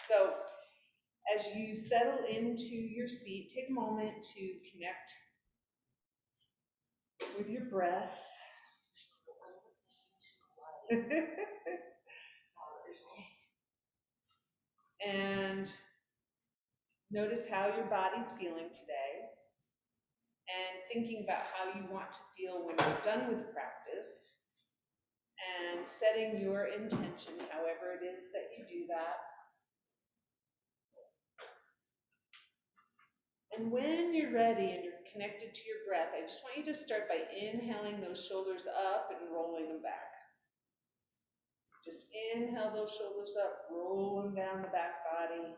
So as you settle into your seat, take a moment to connect with your breath. And notice how your body's feeling today, and thinking about how you want to feel when you're done with practice, and setting your intention, however it is that you do that. And when you're ready and you're connected to your breath, I just want you to start by inhaling those shoulders up and rolling them back. So just inhale those shoulders up, roll them down the back body,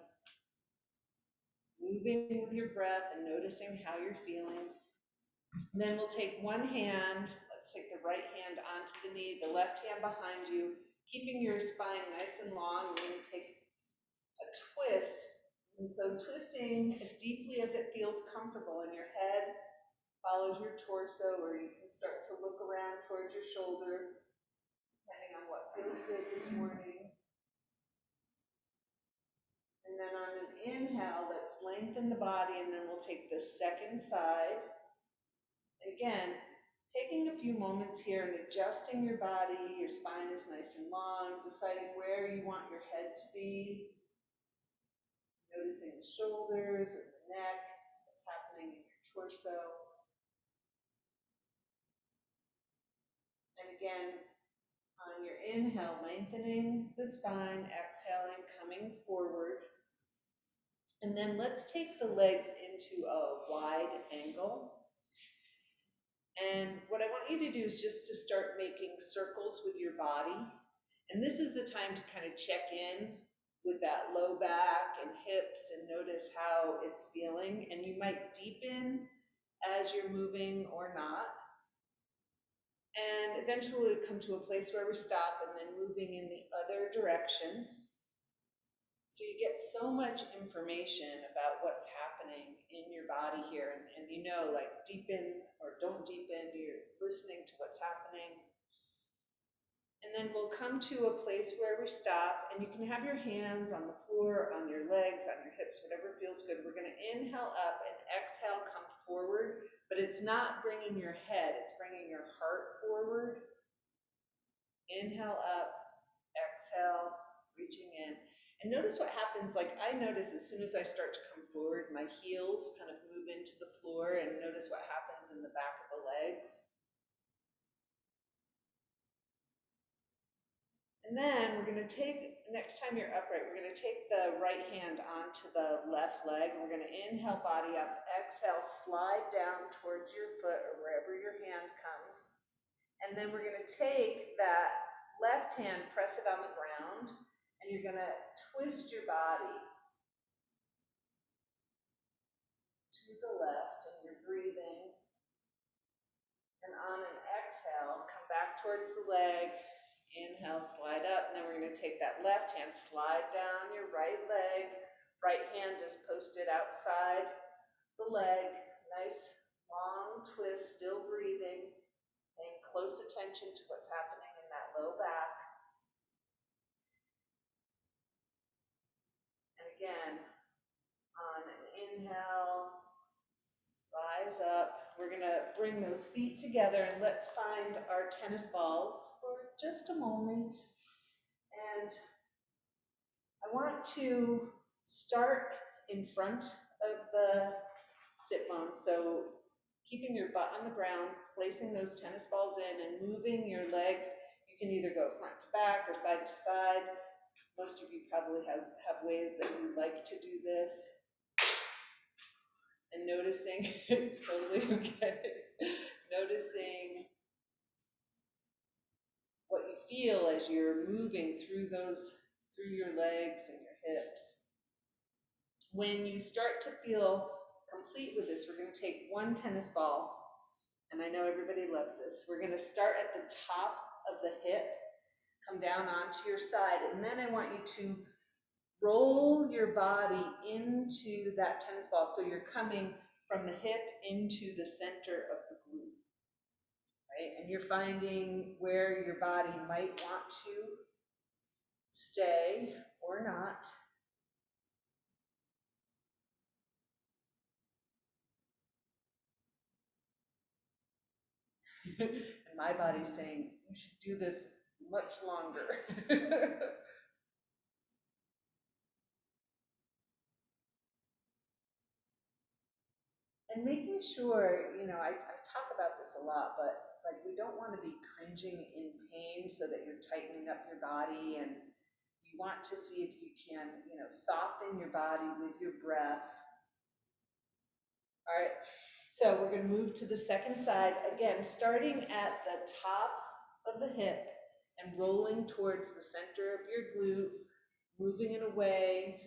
moving with your breath and noticing how you're feeling. And then we'll take one hand, let's take the right hand onto the knee, the left hand behind you, keeping your spine nice and long. We're going to take a twist. And so twisting as deeply as it feels comfortable in your head, follows your torso, or you can start to look around towards your shoulder, depending on what feels good this morning. And then on an inhale, let's lengthen the body, and then we'll take the second side. And again, taking a few moments here and adjusting your body. Your spine is nice and long, deciding where you want your head to be, noticing the shoulders and the neck, what's happening in your torso. And again, on your inhale, lengthening the spine, exhaling, coming forward. And then let's take the legs into a wide angle. And what I want you to do is just to start making circles with your body. And this is the time to kind of check in with that low back and hips and notice how it's feeling. And you might deepen as you're moving or not. And eventually we'll come to a place where we stop and then moving in the other direction. So you get so much information about what's happening in your body here. And you know, like deepen or don't deepen, you're listening to what's happening. And then we'll come to a place where we stop, and you can have your hands on the floor, on your legs, on your hips, whatever feels good. We're going to inhale up and exhale, come forward, but it's not bringing your head, it's bringing your heart forward. Inhale up, exhale, reaching in. And notice what happens. Like I notice as soon as I start to come forward, my heels kind of move into the floor, and notice what happens in the back of the legs. And then we're going to take, next time you're upright, we're going to take the right hand onto the left leg. We're going to inhale, body up, exhale, slide down towards your foot or wherever your hand comes. And then we're going to take that left hand, press it on the ground, and you're going to twist your body to the left, and you're breathing. And on an exhale, come back towards the leg. Inhale, slide up, and then we're going to take that left hand, slide down your right leg. Right hand is posted outside the leg. Nice long twist, still breathing. Paying close attention to what's happening in that low back. And again, on an inhale, rise up. We're going to bring those feet together, and let's find our tennis balls for just a moment. And I want to start in front of the sit bone. So keeping your butt on the ground, placing those tennis balls in and moving your legs. You can either go front to back or side to side. Most of you probably have ways that you like to do this. And noticing, it's totally okay. Noticing what you feel as you're moving through your legs and your hips. When you start to feel complete with this, we're going to take one tennis ball, and I know everybody loves this. We're going to start at the top of the hip, come down onto your side, and then I want you to roll your body into that tennis ball. So you're coming from the hip into the center of the glute, right? And you're finding where your body might want to stay or not. And my body's saying, you should do this much longer. And making sure, I talk about this a lot, but like we don't want to be cringing in pain so that you're tightening up your body, and you want to see if you can, soften your body with your breath. All right, so we're going to move to the second side. Again, starting at the top of the hip and rolling towards the center of your glute, moving in a way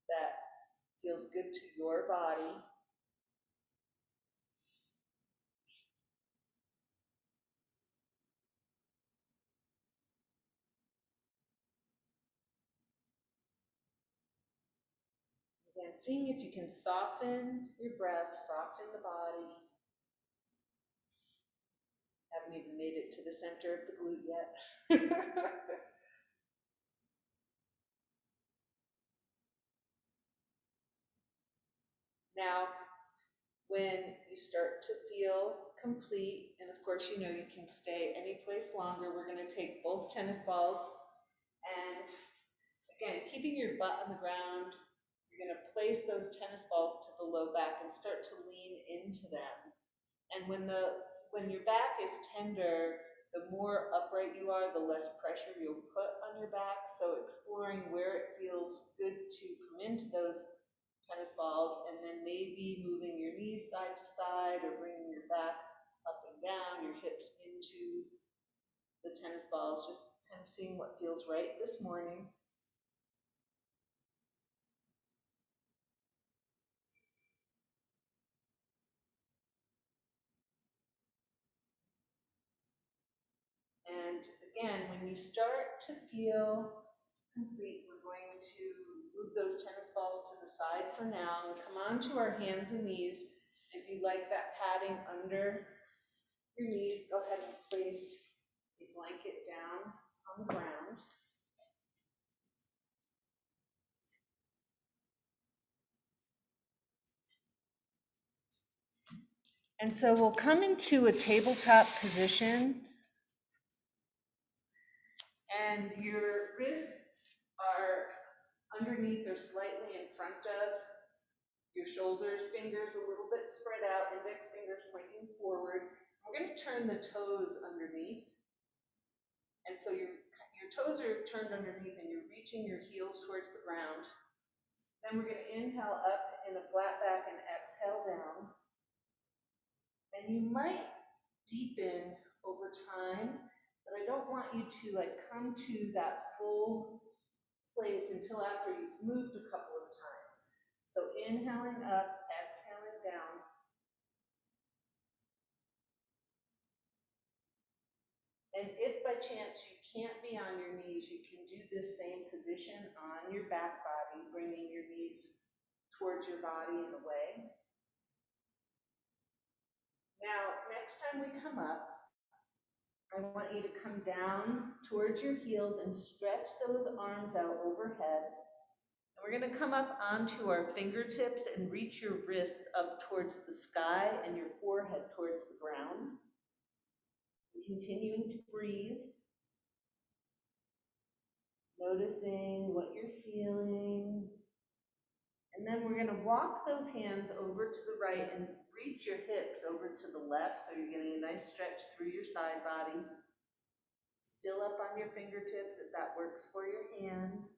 that feels good to your body. Again, seeing if you can soften your breath, soften the body. Haven't even made it to the center of the glute yet. Now, when you start to feel complete, and of course, you can stay any place longer, we're going to take both tennis balls and, again, keeping your butt on the ground, you're going to place those tennis balls to the low back and start to lean into them. And when your back is tender, the more upright you are, the less pressure you'll put on your back. So exploring where it feels good to come into those tennis balls, and then maybe moving your knees side to side or bringing your back up and down, your hips into the tennis balls, just kind of seeing what feels right this morning. And again, when you start to feel complete, we're going to move those tennis balls to the side for now and come onto our hands and knees. If you like that padding under your knees, go ahead and place a blanket down on the ground. And so we'll come into a tabletop position, and your wrists are underneath or slightly in front of your shoulders, fingers a little bit spread out, index fingers pointing forward. We're going to turn the toes underneath. And so your toes are turned underneath and you're reaching your heels towards the ground. Then we're going to inhale up in a flat back and exhale down. And you might deepen over time, but I don't want you to come to that full place until after you've moved a couple of times. So inhaling up, exhaling down. And if by chance you can't be on your knees, you can do this same position on your back body, bringing your knees towards your body in a way. Now, next time we come up, I want you to come down towards your heels and stretch those arms out overhead. And we're going to come up onto our fingertips and reach your wrists up towards the sky and your forehead towards the ground. Continuing to breathe. Noticing what you're feeling. And then we're going to walk those hands over to the right and reach your hips over to the left, so you're getting a nice stretch through your side body. Still up on your fingertips if that works for your hands.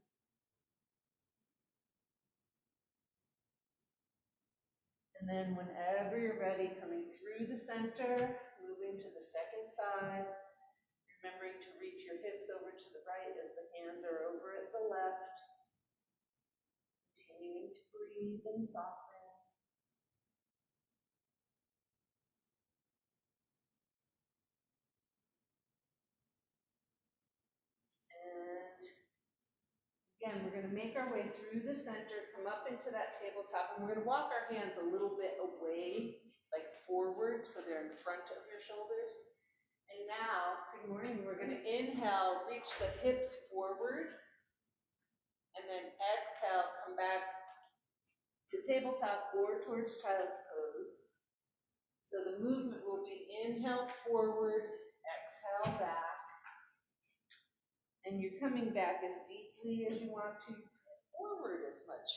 And then whenever you're ready, coming through the center, moving to the second side, remembering to reach your hips over to the right as the hands are over at the left. Continuing to breathe and soften. And again, we're going to make our way through the center, come up into that tabletop, and we're going to walk our hands a little bit away, like forward, so they're in front of your shoulders. And now, good morning, we're going to inhale, reach the hips forward, and then exhale, come back to tabletop or towards child's pose. So the movement will be inhale forward, exhale back. And you're coming back as deeply as you want to, forward as much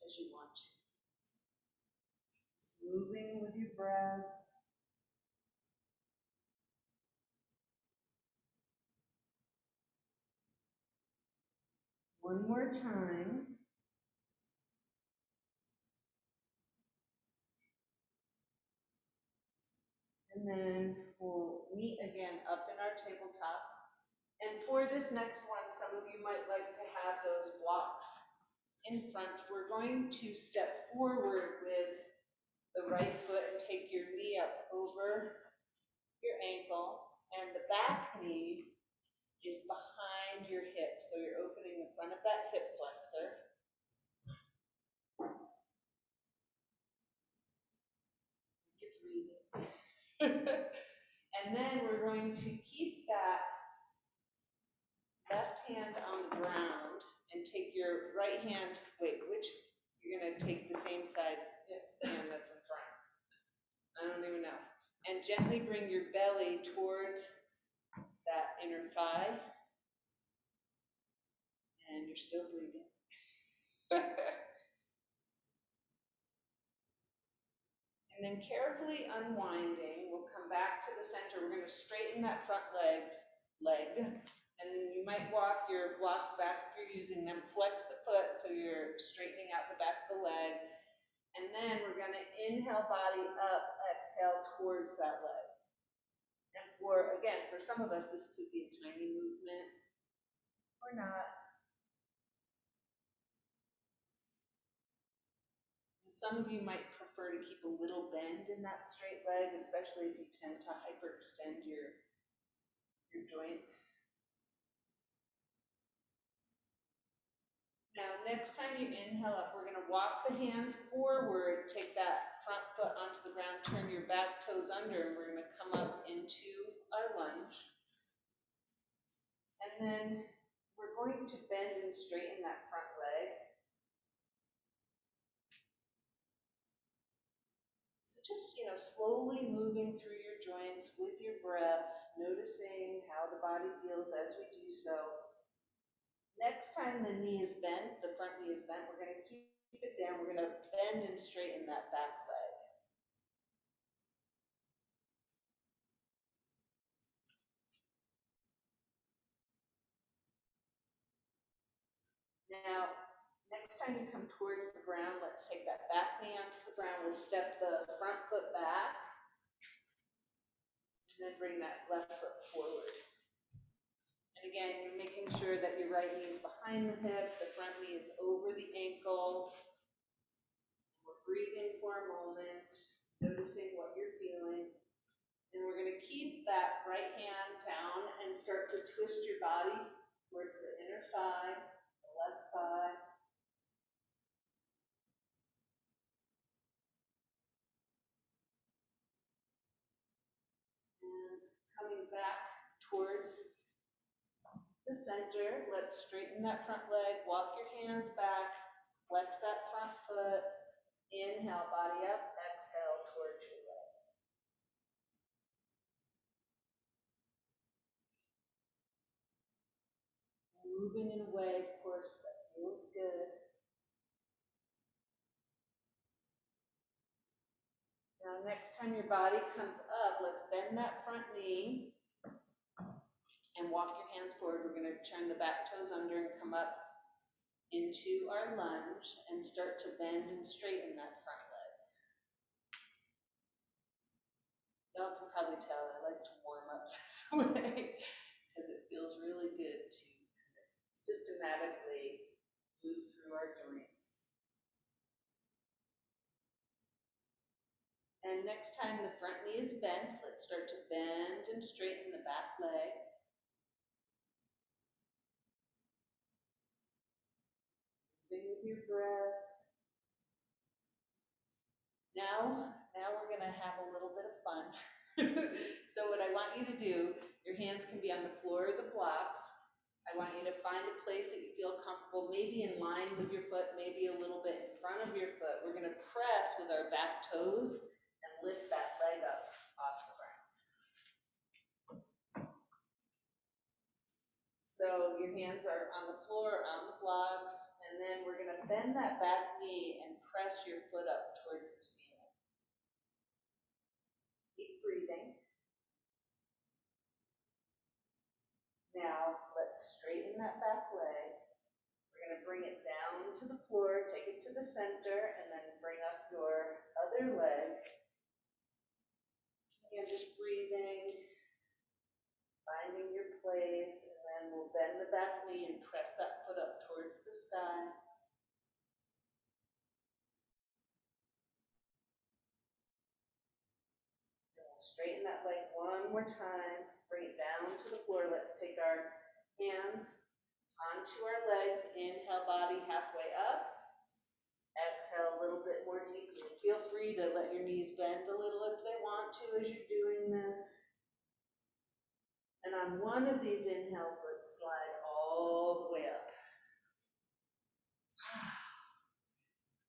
as you want to. Just moving with your breath. One more time. And then we'll meet again up in our tabletop. And for this next one, some of you might like to have those blocks in front. We're going to step forward with the right foot and take your knee up over your ankle, and the back knee is behind your hip. So you're opening the front of that hip flexor. You're breathing. And then we're going to keep that left hand on the ground and take your right hand, you're gonna take the same side hand that's in front. I don't even know. And gently bring your belly towards that inner thigh. And you're still breathing. And then carefully unwinding, we'll come back to the center. We're going to straighten that front leg. And you might walk your blocks back if you're using them. Flex the foot so you're straightening out the back of the leg. And then we're going to inhale body up, exhale towards that leg. And for some of us, this could be a tiny movement or not. Some of you might prefer to keep a little bend in that straight leg, especially if you tend to hyperextend your joints. Now, next time you inhale up, we're going to walk the hands forward, take that front foot onto the ground, turn your back toes under, and we're going to come up into our lunge. And then we're going to bend and straighten that front leg. Just, slowly moving through your joints with your breath, noticing how the body feels as we do so. Next time the knee is bent, the front knee is bent, we're going to keep it down. We're going to bend and straighten that back leg. Now, next time you come towards the ground, let's take that back knee onto the ground. We'll step the front foot back, and then bring that left foot forward. And again, you're making sure that your right knee is behind the hip, the front knee is over the ankle. We're breathing for a moment, noticing what you're feeling. And we're going to keep that right hand down and start to twist your body towards the inner thigh, the left thigh. And coming back towards the center, let's straighten that front leg, walk your hands back, flex that front foot, inhale, body up, exhale towards your leg. Moving in a way, of course, that feels good. Now, next time your body comes up, let's bend that front knee and walk your hands forward. We're going to turn the back toes under and come up into our lunge and start to bend and straighten that front leg. Y'all can probably tell I like to warm up this way because it feels really good to systematically move through our joints. And next time the front knee is bent, let's start to bend and straighten the back leg. Moving with your breath. Now we're going to have a little bit of fun. So what I want you to do, your hands can be on the floor or the blocks. I want you to find a place that you feel comfortable, maybe in line with your foot, maybe a little bit in front of your foot. We're going to press with our back toes and lift that leg up off the ground. So your hands are on the floor, on the blocks, and then we're gonna bend that back knee and press your foot up towards the ceiling. Keep breathing. Now, let's straighten that back leg. We're gonna bring it down to the floor, take it to the center, and then bring up your other leg. Again, just breathing, finding your place, and then we'll bend the back knee and press that foot up towards the sky. And we'll straighten that leg one more time, bring it down to the floor. Let's take our hands onto our legs. Inhale, body halfway up. Exhale a little bit more deeply. Feel free to let your knees bend a little if they want to as you're doing this. And on one of these inhales, let's slide all the way up.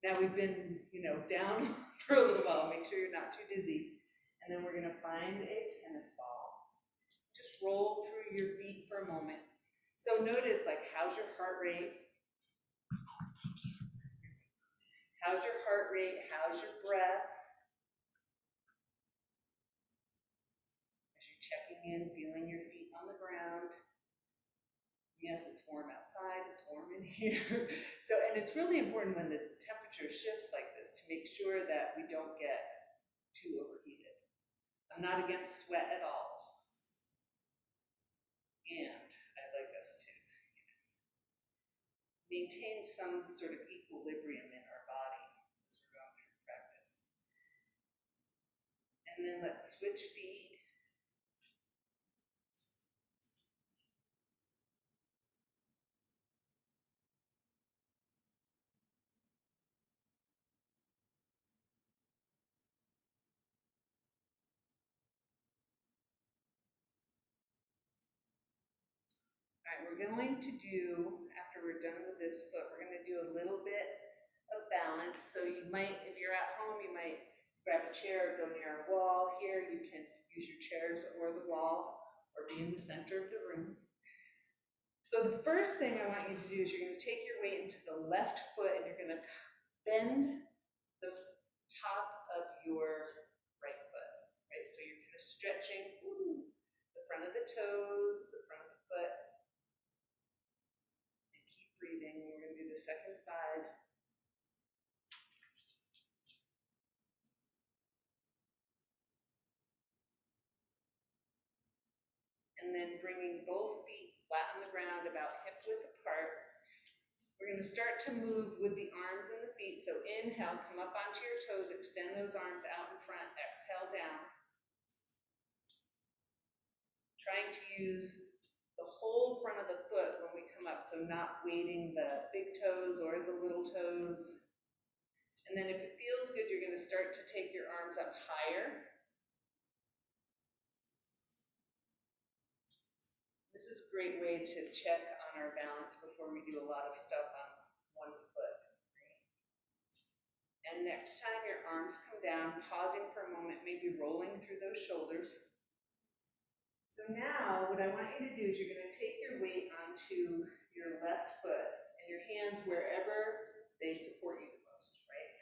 Now we've been, down for a little while. Make sure you're not too dizzy. And then we're gonna find a tennis ball. Just roll through your feet for a moment. So notice, how's your heart rate? Thank you. How's your heart rate? How's your breath? As you're checking in, feeling your feet on the ground. Yes, it's warm outside, it's warm in here. And it's really important when the temperature shifts like this to make sure that we don't get too overheated. I'm not against sweat at all. And I'd like us to maintain some sort of equilibrium in our body as we're going through practice. And then let's switch feet. All right, we're going to do, after we're done with this foot, we're going to do a little bit of balance. So you might, if you're at home, you might grab a chair or go near a wall. Here you can use your chairs or the wall or be in the center of the room. So the first thing I want you to do is you're going to take your weight into the left foot and you're going to bend the top of your right foot. Right? So you're kind of stretching the front of the toes, the front of the foot. Breathing. We're going to do the second side. And then bringing both feet flat on the ground, about hip width apart. We're going to start to move with the arms and the feet. So inhale, come up onto your toes, extend those arms out in front, exhale down. Trying to use the whole front of the foot when we come up, so not weighting the big toes or the little toes. And then if it feels good, you're going to start to take your arms up higher. This is a great way to check on our balance before we do a lot of stuff on one foot. Right? And next time your arms come down, pausing for a moment, maybe rolling through those shoulders. So now what I want you to do is you're going to take your weight onto your left foot and your hands wherever they support you the most, right?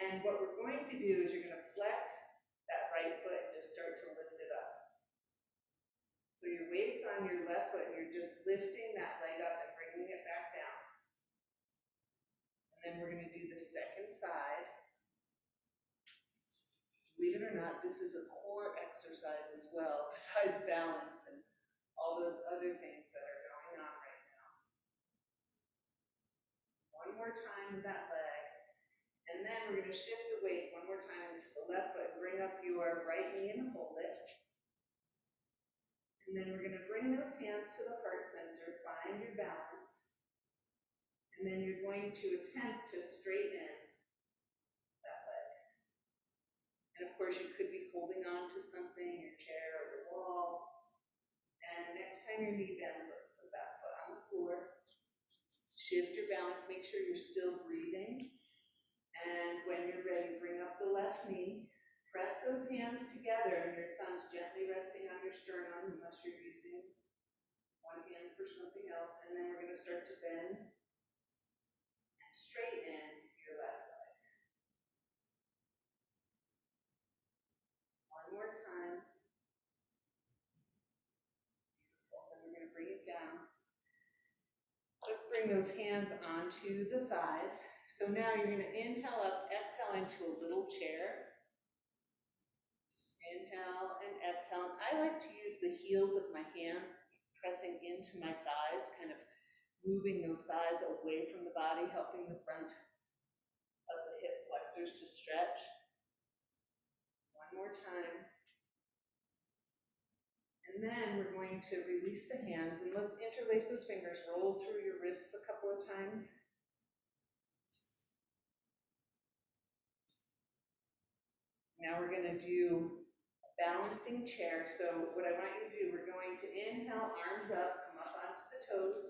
And what we're going to do is you're going to flex that right foot and just start to lift it up. So your weight's on your left foot and you're just lifting that leg up and bringing it back down. And then we're going to do the second side. Believe it or not, this is a core exercise as well, besides balance and all those other things that are going on right now. One more time with that leg. And then we're going to shift the weight one more time to the left foot. Bring up your right knee and hold it. And then we're going to bring those hands to the heart center, find your balance. And then you're going to attempt to straighten that leg. And of course, you could be holding on to something, your chair or the wall. And next time your knee bends, let's put that foot on the floor. Shift your balance, make sure you're still breathing. And when you're ready, bring up the left knee. Press those hands together and your thumbs gently resting on your sternum unless you're using one hand for something else. And then we're going to start to bend and straighten your left leg. One more time. Beautiful. Then we're going to bring it down. Let's bring those hands onto the thighs. So now you're going to inhale up, exhale into a little chair. Just inhale and exhale. I like to use the heels of my hands pressing into my thighs, kind of moving those thighs away from the body, helping the front of the hip flexors to stretch. One more time. And then we're going to release the hands, and let's interlace those fingers. Roll through your wrists a couple of times. Now we're going to do a balancing chair. So what I want you to do, we're going to inhale, arms up, come up onto the toes,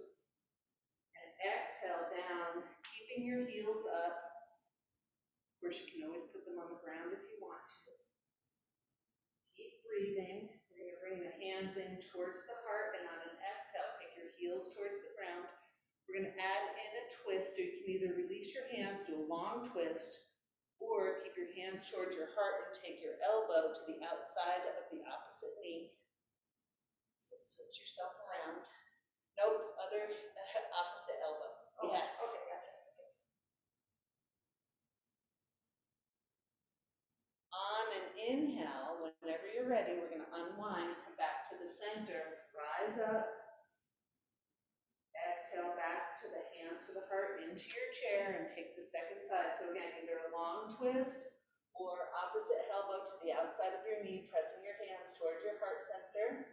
and exhale down, keeping your heels up. Of course, you can always put them on the ground if you want to. Keep breathing. We're going to bring the hands in towards the heart, and on an exhale, take your heels towards the ground. We're going to add in a twist, so you can either release your hands, do a long twist, or keep your hands towards your heart and take your elbow to the outside of the opposite knee. So switch yourself around. Nope, other opposite elbow. Oh, yes. Okay, gotcha. On an inhale, whenever you're ready, we're going to unwind, come back to the center, rise up. Exhale back to the hands to the heart, into your chair, and take the second side. So again, either a long twist or opposite elbow to the outside of your knee, pressing your hands towards your heart center.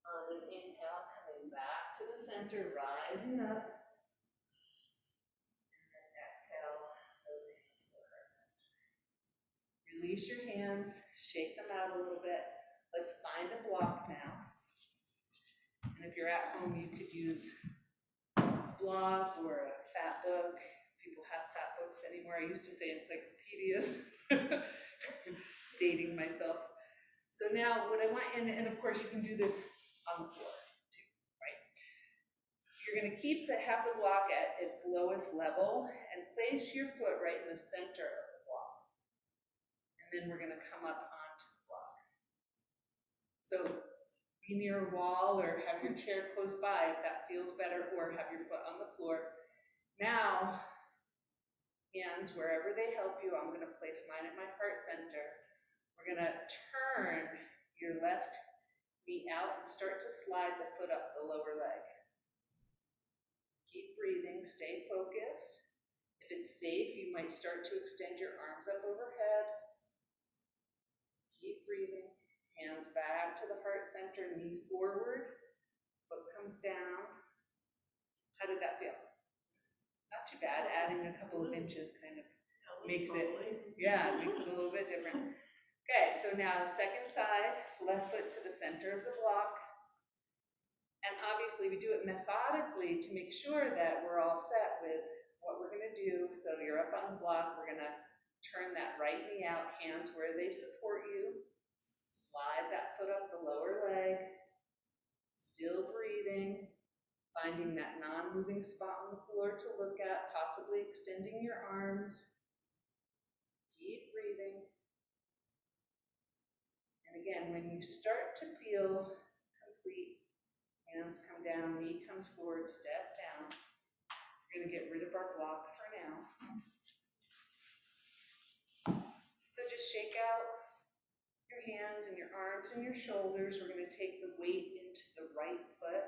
On an inhale, coming back to the center, rising up. And then exhale, those hands to the heart center. Release your hands, shake them out a little bit. Let's find a block now. And if you're at home, you could use a block or a fat book. People have fat books anymore. I used to say encyclopedias. Dating myself. So now what I want, and of course you can do this on the floor too, right? You're going to have the block at its lowest level and place your foot right in the center of the block. And then we're going to come up onto the block. So be near a wall or have your chair close by if that feels better, or have your foot on the floor. Now, hands wherever they help you. I'm going to place mine at my heart center. We're going to turn your left knee out and start to slide the foot up the lower leg. Keep breathing, stay focused. If it's safe, you might start to extend your arms up overhead. Keep breathing. Hands back to the heart center, knee forward, foot comes down. How did that feel? Not too bad. Adding a couple of inches kind of makes it, makes it a little bit different. Okay, so now second side, left foot to the center of the block. And obviously we do it methodically to make sure that we're all set with what we're going to do. So you're up on the block, we're going to turn that right knee out, hands where they support you. Slide that foot up the lower leg. Still breathing, finding that non-moving spot on the floor to look at, possibly extending your arms. Keep breathing. And again, when you start to feel complete, hands come down, knee comes forward, step down. We're going to get rid of our block for now. So just shake out your hands and your arms and your shoulders. We're going to take the weight into the right foot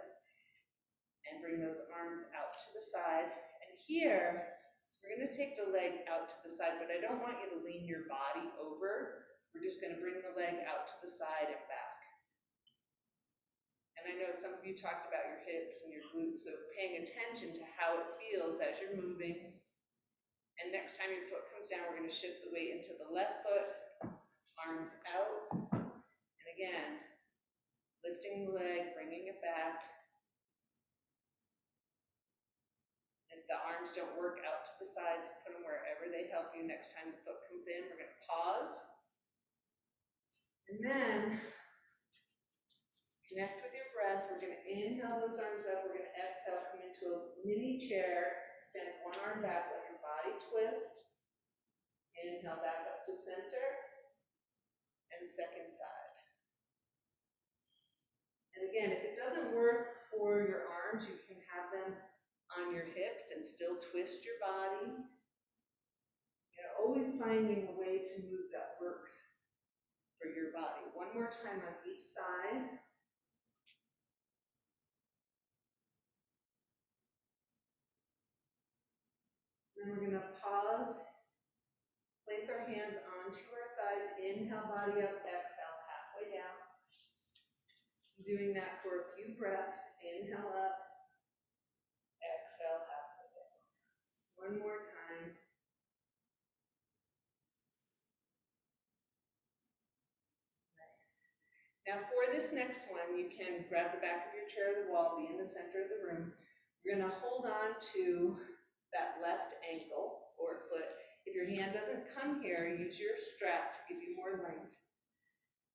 and bring those arms out to the side. And here, we're going to take the leg out to the side, but I don't want you to lean your body over. We're just going to bring the leg out to the side and back. And I know some of you talked about your hips and your glutes, so paying attention to how it feels as you're moving. And next time your foot comes down, we're going to shift the weight into the left foot, arms out. And again, lifting the leg, bringing it back. the arms don't work out to the sides, put them wherever they help you. Next time the foot comes in, we're gonna pause. And then connect with your breath. We're gonna inhale those arms up. We're gonna exhale, come into a mini chair. Extend one arm back, let your body twist. Inhale back up to center. And second side. And again, if it doesn't work for your arms, you can have them on your hips and still twist your body. Always finding a way to move that works for your body. One more time on each side. Then we're going to pause. Place our hands onto our thighs. Inhale, body up. Exhale, halfway down. Doing that for a few breaths. Inhale up. Exhale, halfway down. One more time. Now for this next one, you can grab the back of your chair or the wall, be in the center of the room. You're gonna hold on to that left ankle or foot. If your hand doesn't come here, use your strap to give you more length.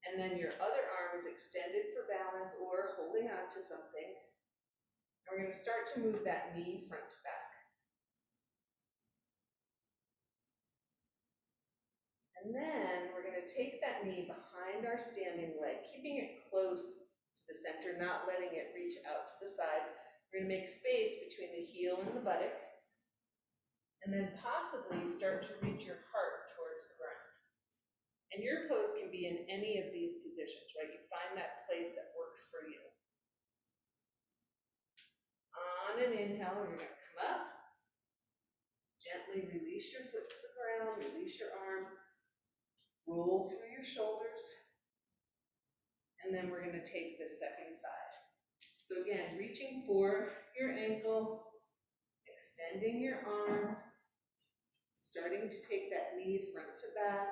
And then your other arm is extended for balance or holding on to something. And we're gonna start to move that knee front to back. And then we're gonna take that knee behind our standing leg, keeping it close to the center, not letting it reach out to the side. We're gonna make space between the heel and the buttock, and then possibly start to reach your heart towards the ground. And your pose can be in any of these positions, right? You find that place that works for you. On an inhale, you're gonna come up, gently release your foot to the ground, release your arm, roll through your shoulders, and then we're gonna take this second side. So again, reaching for your ankle, extending your arm, starting to take that knee front to back,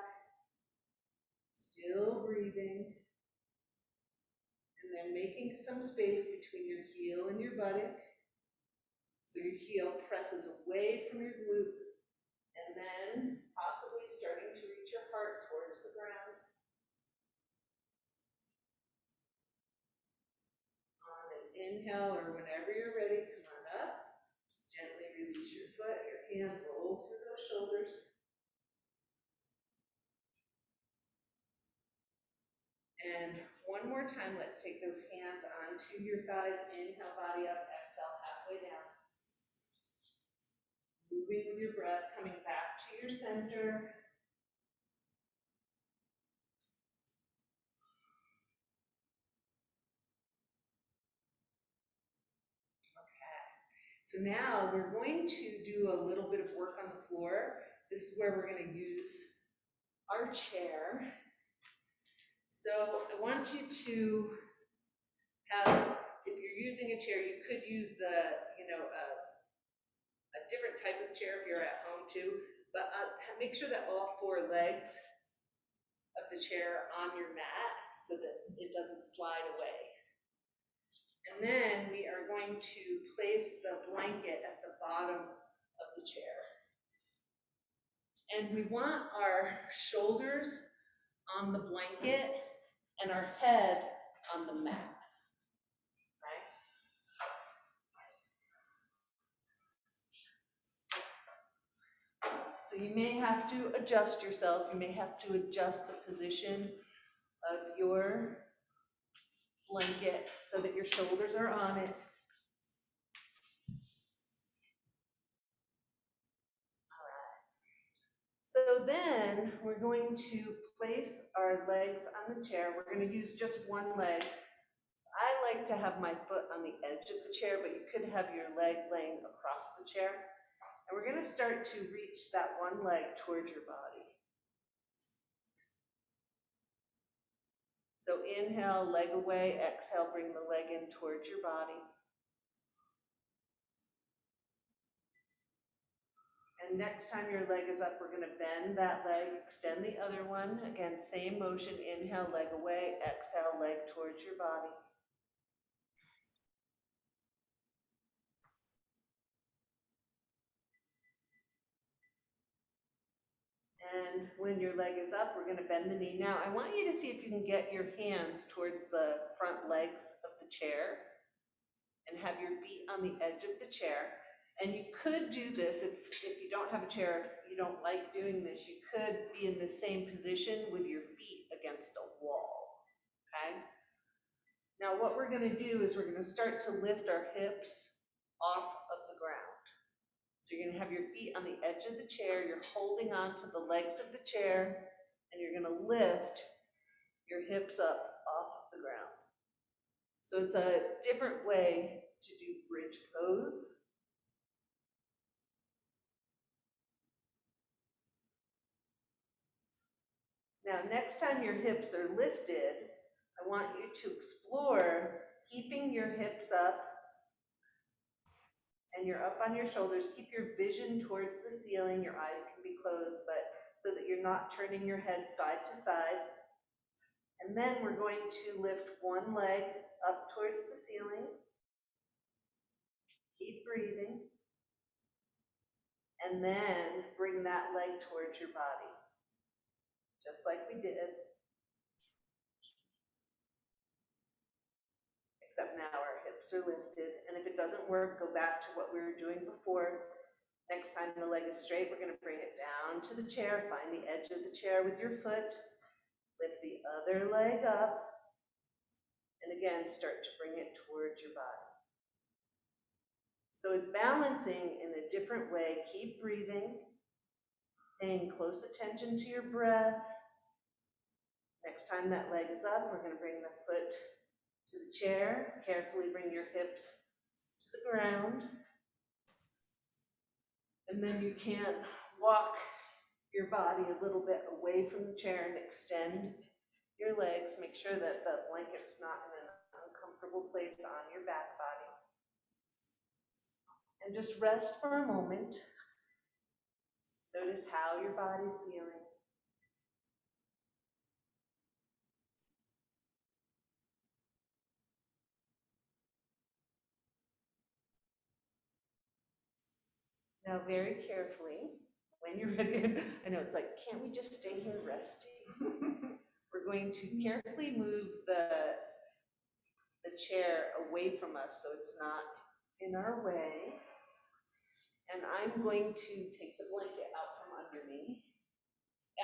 still breathing, and then making some space between your heel and your buttock. So your heel presses away from your glute, and then possibly starting to reach your heart towards the ground. On an inhale, or whenever you're ready, come on up. Gently release your foot, your hand roll through those shoulders. And one more time, let's take those hands onto your thighs. Inhale, body up, exhale, halfway down. Moving with your breath, coming back to your center. Okay. So now we're going to do a little bit of work on the floor. This is where we're going to use our chair. So I want you to have, if you're using a chair, you could use a different type of chair if you're at home too, but make sure that all four legs of the chair are on your mat so that it doesn't slide away. And then we are going to place the blanket at the bottom of the chair. And we want our shoulders on the blanket and our head on the mat. So you may have to adjust yourself. You may have to adjust the position of your blanket so that your shoulders are on it. All right. So then we're going to place our legs on the chair. We're going to use just one leg. I like to have my foot on the edge of the chair, but you could have your leg laying across the chair. And we're going to start to reach that one leg towards your body. So inhale, leg away, exhale, bring the leg in towards your body. And next time your leg is up, we're going to bend that leg, extend the other one. Again, same motion, inhale, leg away, exhale, leg towards your body. And when your leg is up, we're gonna bend the knee. Now, I want you to see if you can get your hands towards the front legs of the chair and have your feet on the edge of the chair. And you could do this if you don't have a chair, if you don't like doing this, you could be in the same position with your feet against a wall, okay? Now what we're gonna do is we're gonna start to lift our hips off of the ground. So you're gonna have your feet on the edge of the chair, you're holding on to the legs of the chair, and you're gonna lift your hips up off of the ground. So it's a different way to do bridge pose. Now, next time your hips are lifted, I want you to explore keeping your hips up and you're up on your shoulders. Keep your vision towards the ceiling. Your eyes can be closed, but so that you're not turning your head side to side. And then we're going to lift one leg up towards the ceiling. Keep breathing. And then bring that leg towards your body, just like we did. Except now our hips are lifted. And if it doesn't work, go back to what we were doing before. Next time the leg is straight, we're gonna bring it down to the chair, find the edge of the chair with your foot, lift the other leg up, and again, start to bring it towards your body. So it's balancing in a different way. Keep breathing, paying close attention to your breath. Next time that leg is up, we're gonna bring the foot to the chair, carefully bring your hips to the ground. And then you can walk your body a little bit away from the chair and extend your legs. Make sure that the blanket's not in an uncomfortable place on your back body. And just rest for a moment. Notice how your body's feeling. Now, very carefully, when you're ready, I know it's like, can't we just stay here resting? We're going to carefully move the chair away from us so it's not in our way. And I'm going to take the blanket out from under me.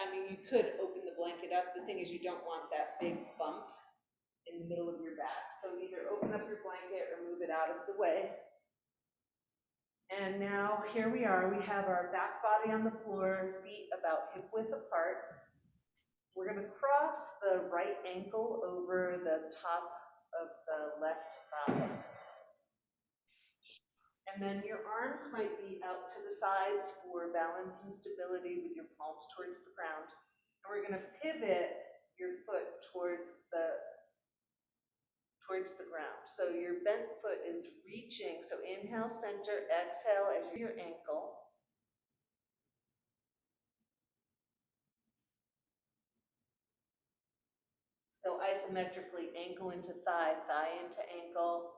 I mean, you could open the blanket up. The thing is, you don't want that big bump in the middle of your back. So either open up your blanket or move it out of the way. And now here we are. We have our back body on the floor, feet about hip width apart. We're going to cross the right ankle over the top of the left thigh. And then your arms might be out to the sides for balance and stability with your palms towards the ground. And we're going to pivot your foot towards the ground. So your bent foot is reaching. So inhale, center, exhale as your ankle. So isometrically, ankle into thigh, thigh into ankle.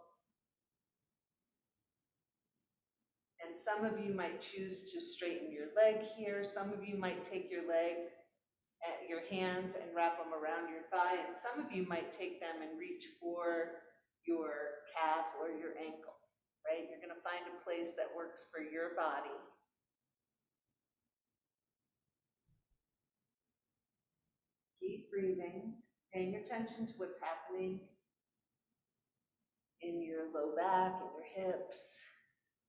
And some of you might choose to straighten your leg here. Some of you might take your leg at your hands and wrap them around your thigh. And some of you might take them and reach for your calf or your ankle, right? You're gonna find a place that works for your body. Keep breathing, paying attention to what's happening in your low back and your hips,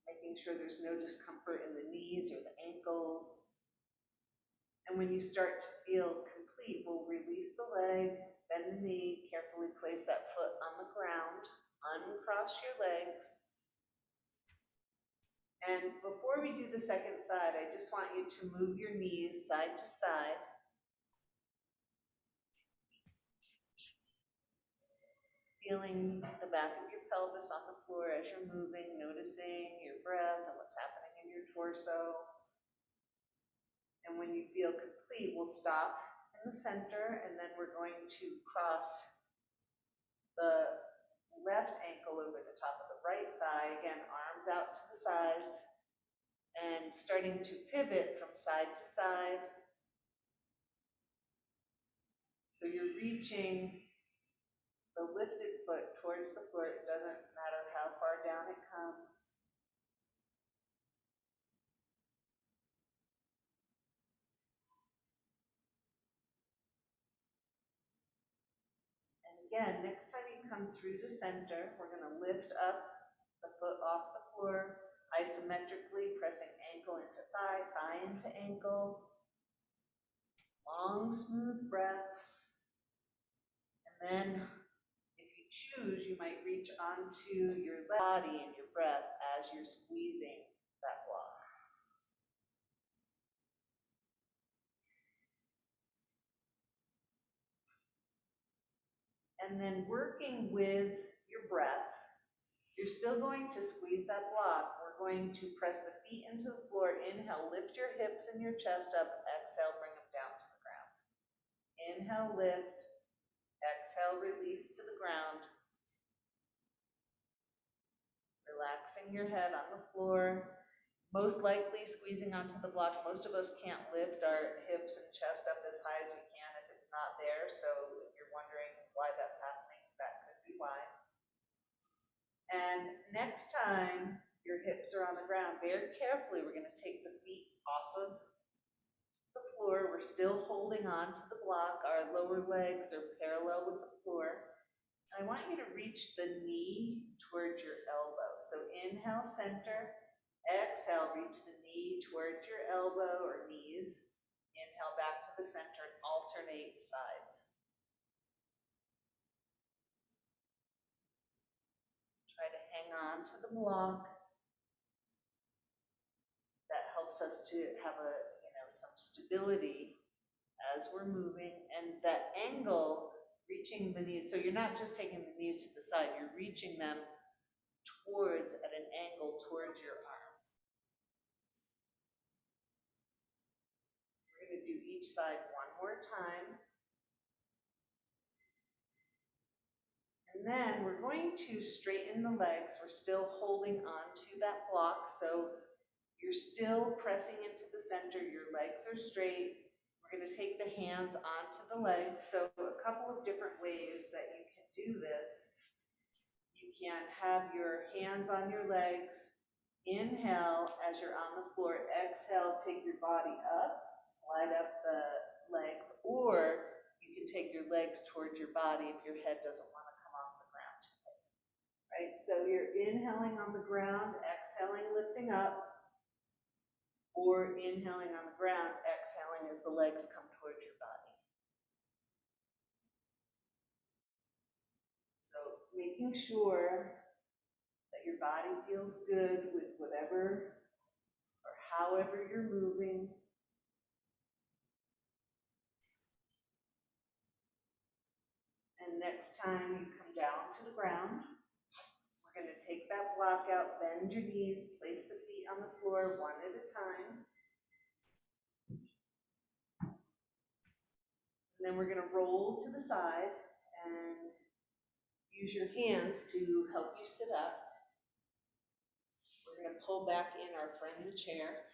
making sure there's no discomfort in the knees or the ankles. And when you start to feel complete, we'll release the leg, bend the knee, carefully place that foot on the ground, uncross your legs. And before we do the second side, I just want you to move your knees side to side. Feeling the back of your pelvis on the floor as you're moving, noticing your breath and what's happening in your torso. And when you feel complete, we'll stop in the center, and then we're going to cross the left ankle over the top of the right thigh. Again, arms out to the sides, and starting to pivot from side to side. So you're reaching the lifted foot towards the floor. It doesn't matter how far down it comes. And again, next time you come through the center, we're going to lift up the foot off the floor, isometrically pressing ankle into thigh, thigh into ankle. Long, smooth breaths. And then, if you choose, you might reach onto your body and your breath as you're squeezing that block. And then working with your breath, you're still going to squeeze that block. We're going to press the feet into the floor. Inhale, lift your hips and your chest up. Exhale, bring them down to the ground. Inhale, lift. Exhale, release to the ground. Relaxing your head on the floor. Most likely squeezing onto the block. Most of us can't lift our hips and chest up as high as we can if it's not there. So if you're wondering why that's happening, that could be why. And next time your hips are on the ground, very carefully, we're going to take the feet off of the floor. We're still holding on to the block. Our lower legs are parallel with the floor. And I want you to reach the knee towards your elbow. So inhale, center. Exhale, reach the knee towards your elbow or knees. Inhale back to the center and alternate sides. Try to hang on to the block. That helps us to have some stability as we're moving. And that angle, reaching the knees, so you're not just taking the knees to the side, you're reaching them towards, at an angle towards your arm. We're going to do each side one more time. And then we're going to straighten the legs. We're still holding on to that block. So you're still pressing into the center. Your legs are straight. We're going to take the hands onto the legs. So a couple of different ways that you can do this. You can have your hands on your legs. Inhale as you're on the floor. Exhale, take your body up. Slide up the legs. Or you can take your legs towards your body if your head doesn't want to come off the ground. Right? So you're inhaling on the ground, exhaling, lifting up. Or inhaling on the ground, exhaling as the legs come towards your body. So making sure that your body feels good with whatever or however you're moving. And next time you come down to the ground, we're going to take that block out, bend your knees, place the feet on the floor one at a time. And then we're going to roll to the side and use your hands to help you sit up. We're going to pull back in our friend the chair.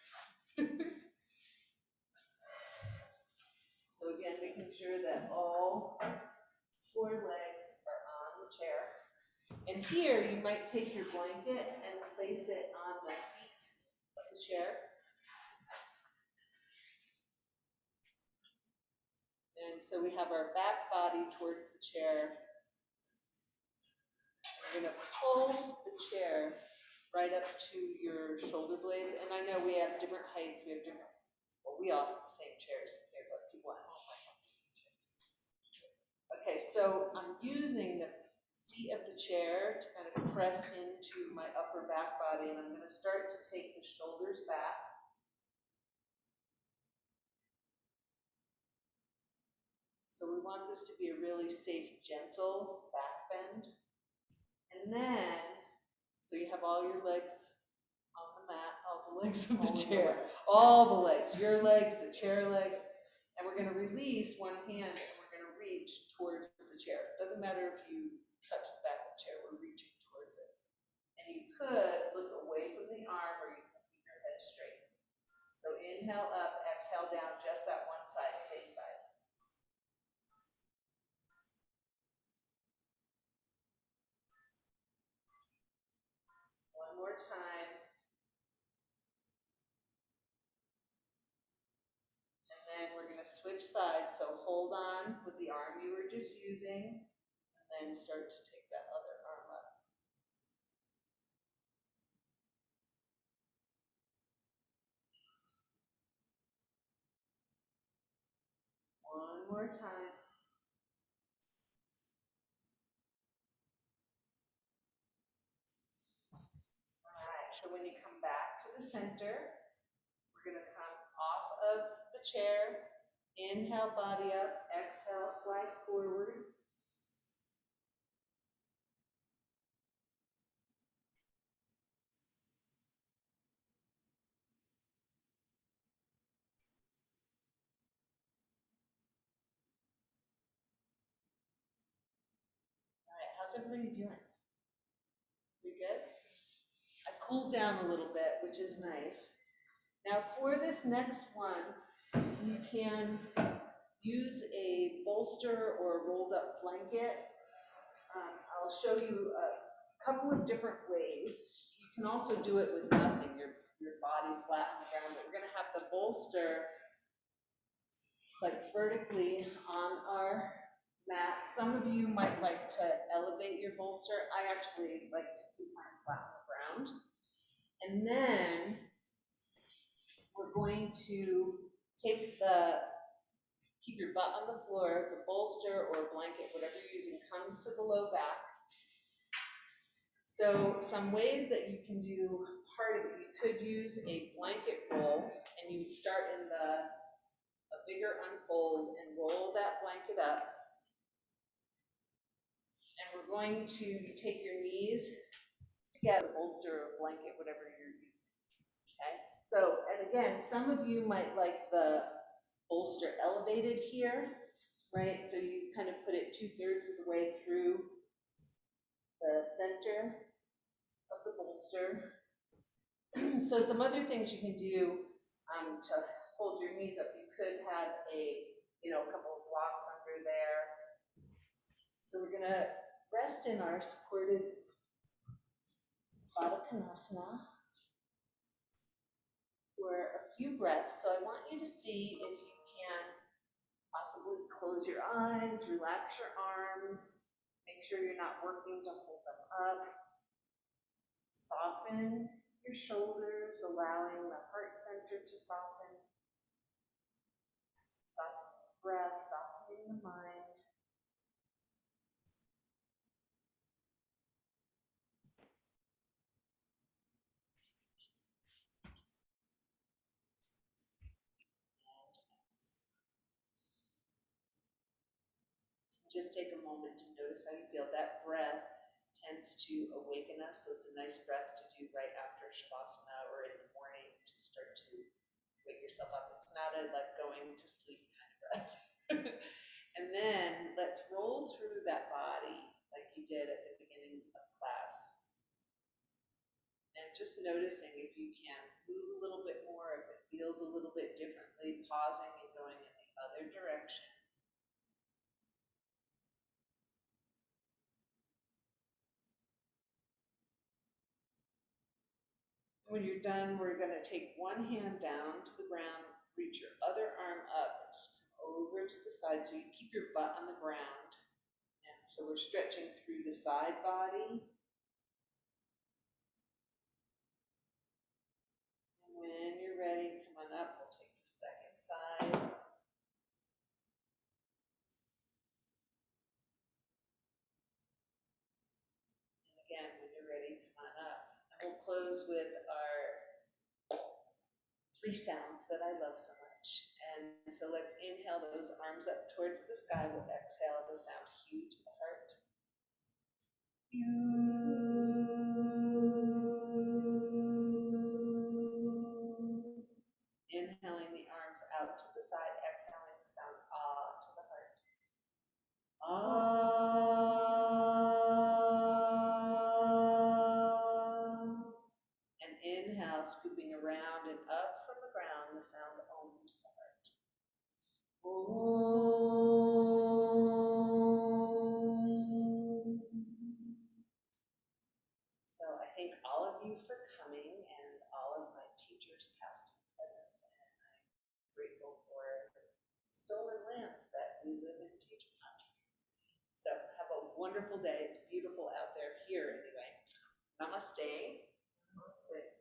So again, making sure that all 4 legs are on the chair. And here you might take your blanket and place it on the seat of the chair. And so we have our back body towards the chair. We're going to pull the chair right up to your shoulder blades. And I know we have different heights, we all have the same chairs here, but people at home might have different chairs. Okay, so I'm using the seat of the chair to kind of press into my upper back body, and I'm going to start to take the shoulders back. So we want this to be a really safe, gentle back bend. And then, so you have all your legs on the mat, all the legs of the chair, all the legs, your legs, the chair legs, and we're going to release one hand and we're going to reach towards the chair. It doesn't matter if you touch the back of the chair, we're reaching towards it. And you could look away from the arm or you can keep your head straight. So inhale up, exhale down, just that one side, same side. more time. And then we're going to switch sides. So hold on with the arm you were just using, and then start to take that other arm up. One more time. All right, so when you come back to the center, we're going to come off of the chair. Inhale, body up. Exhale, slide forward. All right, how's everybody doing? We good? I cooled down a little bit, which is nice. Now for this next one, you can use a bolster or a rolled up blanket. I'll show you a couple of different ways. You can also do it with nothing, your body flat on the ground, but we're gonna have the bolster like vertically on our mat. Some of you might like to elevate your bolster. I actually like to keep mine flat on the ground. And then we're going to keep your butt on the floor, the bolster or blanket, whatever you're using, comes to the low back. So some ways that you can do part of it, you could use a blanket roll, and you would start in a bigger unfold and roll that blanket up. And we're going to take your knees together, bolster or blanket, whatever you're using, okay? So, and again, some of you might like the bolster elevated here, right? So you kind of put it 2/3 of the way through the center of the bolster. So some other things you can do to hold your knees up, you could have a couple of blocks under there. So we're gonna rest in our supported Baddha Konasana for a few breaths. So I want you to see if you can possibly close your eyes, relax your arms, make sure you're not working to hold them up. Soften your shoulders, allowing the heart center to soften. Softening the breath, softening the mind. Just take a moment to notice how you feel. That breath tends to awaken us, so it's a nice breath to do right after Shavasana or in the morning to start to wake yourself up. It's not a like going to sleep kind of breath. And then let's roll through that body like you did at the beginning of class. And just noticing if you can move a little bit more, if it feels a little bit differently, pausing and going in the other direction. When you're done, we're going to take one hand down to the ground, reach your other arm up, and just come over to the side so you keep your butt on the ground. And so we're stretching through the side body. And when you're ready, come on up, we'll take the second side. And again, when you're ready, come on up. And we'll close with our 3 sounds that I love so much. And so let's inhale those arms up towards the sky. We'll exhale the sound Hu to the heart. Inhaling the arms out to the side, exhaling the sound Ah to the heart. Ah. And inhale, scooping around and up from the ground, the sound Om to the heart. Om. So I thank all of you for plants that we live and teach upon. So have a wonderful day. It's beautiful out there here anyway. Namaste. Namaste.